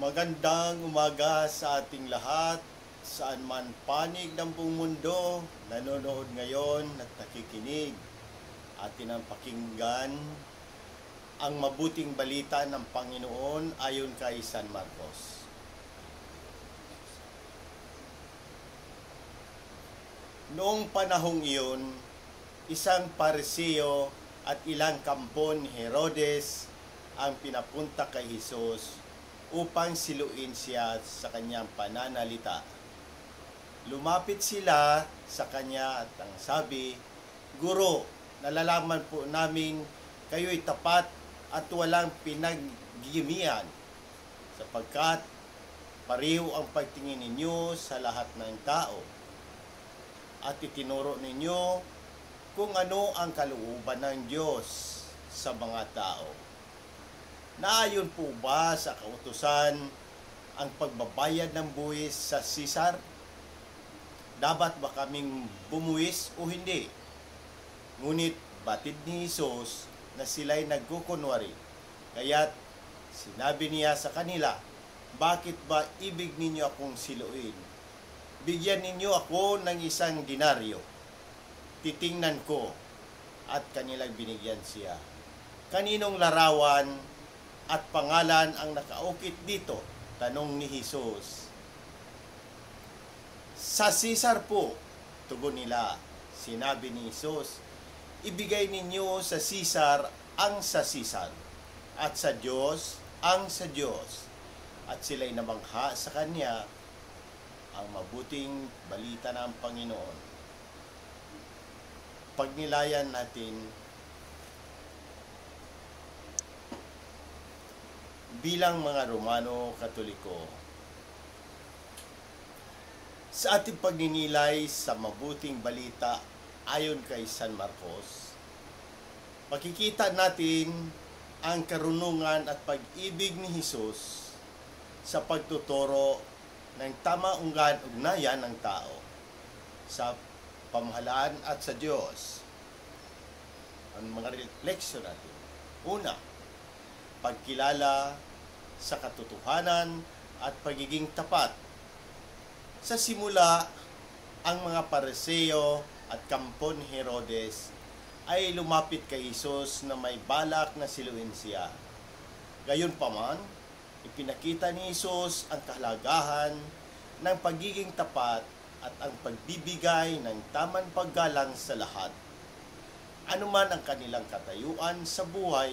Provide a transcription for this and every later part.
Magandang umaga sa ating lahat, saan man panig ng buong mundo, nanonood ngayon at nakikinig. Atin ang pakinggan ang mabuting balita ng Panginoon ayon kay San Marcos. Noong panahong iyon, isang Pariseo at ilang kampon ni Herodes ang pinapunta kay Jesus upang siluin siya sa kanyang pananalita. Lumapit sila sa kanya at ang sabi, "Guro, nalalaman po namin kayo'y tapat at walang pinaggimian, sapagkat pareho ang pagtingin ninyo sa lahat ng tao. At itinuro ninyo kung ano ang kalooban ng Diyos sa mga tao. Naayon po ba sa kautusan ang pagbabayad ng buwis sa Sisar? Dapat ba kaming bumuwis o hindi?" Ngunit batid ni Jesus na sila'y nagkukunwari. Kaya't sinabi niya sa kanila, "Bakit ba ibig ninyo akong siluin? Bigyan ninyo ako ng 1 denaryo. Titingnan ko." At kanilang binigyan siya. "Kaninong larawan at pangalan ang nakaukit dito?" tanong ni Jesus. "Sa Sisar po," tugon nila. Sinabi ni Jesus, "Ibigay ninyo sa Sisar ang sa Sisar, at sa Diyos ang sa Diyos." At sila'y namangha sa kanya. Ang mabuting balita ng Panginoon. Pagnilayan natin bilang mga Romano Katoliko. Sa ating pagninilay sa mabuting balita ayon kay San Marcos, makikita natin ang karunungan at pag-ibig ni Jesus sa pagtuturo ng tamang ugnayan ng tao sa pamahalaan at sa Diyos. Ang mga refleksyon natin. Una, pagkilala sa katotohanan at pagiging tapat. Sa simula, ang mga Pariseo at kampon ni Herodes ay lumapit kay Jesus na may balak na siluin siya. Gayunpaman, ipinakita ni Jesus ang kahalagahan ng pagiging tapat at ang pagbibigay ng tamang paggalang sa lahat. Anuman ang kanilang katayuan sa buhay,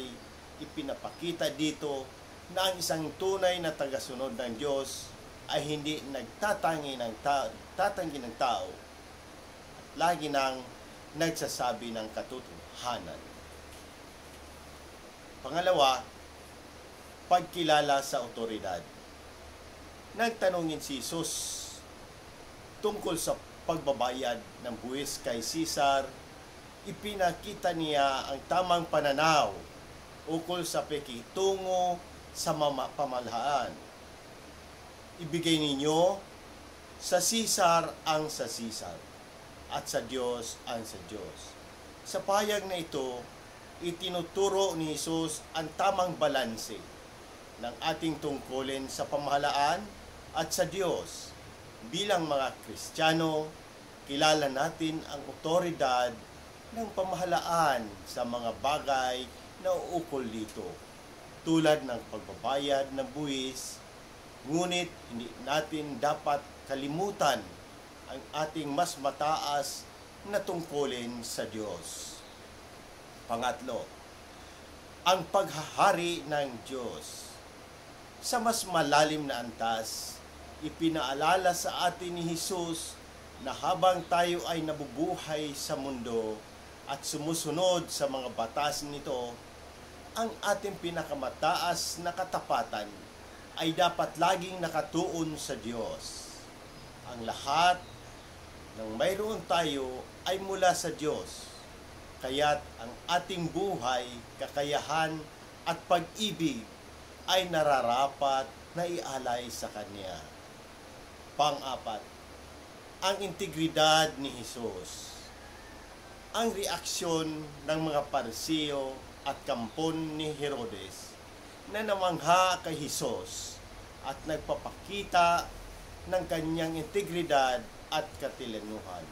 ipinapakita dito na ang isang tunay na tagasunod ng Diyos ay hindi tatanggi ng tao at lagi nang nagsasabi ng katotohanan. Pangalawa, pagkilala sa otoridad. Nagtanungin si Jesus tungkol sa pagbabayad ng buwis kay Sisar. Ipinakita niya ang tamang pananaw ukol sa pakikitungo sa pamahalaan. Ibigay ninyo sa Sisar ang sa Sisar at sa Diyos ang sa Diyos. Sa pahayag na ito, itinuturo ni Jesus ang tamang balanse ng ating tungkulin sa pamahalaan at sa Diyos. Bilang mga Kristiyano, kilala natin ang otoridad ng pamahalaan sa mga bagay na uukol dito, tulad ng pagbabayad ng buwis. Ngunit hindi natin dapat kalimutan ang ating mas mataas na tungkulin sa Diyos. Pangatlo, ang paghahari ng Diyos. Sa mas malalim na antas, ipinaalala sa atin ni Jesus na habang tayo ay nabubuhay sa mundo at sumusunod sa mga batas nito, ang ating pinakamataas na katapatan ay dapat laging nakatuon sa Diyos. Ang lahat ng mayroon tayo ay mula sa Diyos. Kaya't ang ating buhay, kakayahan at pag-ibig ay nararapat na ialay sa Kanya. Pang-apat, ang integridad ni Jesus. Ang reaksyon ng mga Pariseo at kampon ni Herodes na namangha kay Jesus at nagpapakita ng kanyang integridad at katilanuhan.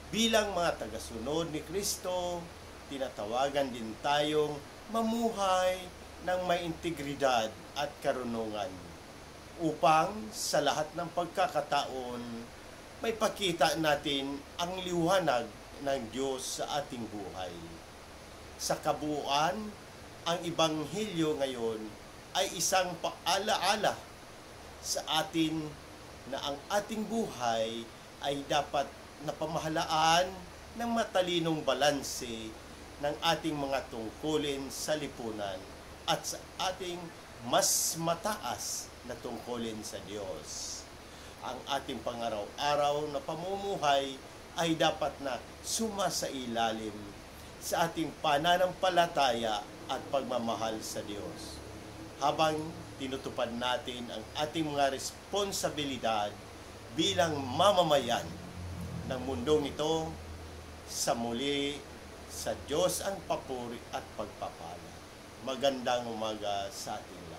Bilang mga tagasunod ni Kristo, tinatawagan din tayong mamuhay ng may integridad at karunungan upang sa lahat ng pagkakataon may pakita natin ang liwanag ng Diyos sa ating buhay. Sa kabuuan, ang Ibanghilyo ngayon ay isang paalaala sa atin na ang ating buhay ay dapat napamahalaan ng matalinong balanse ng ating mga tungkulin sa lipunan at sa ating mas mataas na tungkulin sa Diyos. Ang ating pangaraw-araw na pamumuhay ay dapat na sumasailalim sa ating pananampalataya at pagmamahal sa Diyos. Habang tinutupad natin ang ating mga responsibilidad bilang mamamayan ng mundong ito, sa muli sa Diyos ang papuri at pagpapala. Magandang umaga sa ating lahat.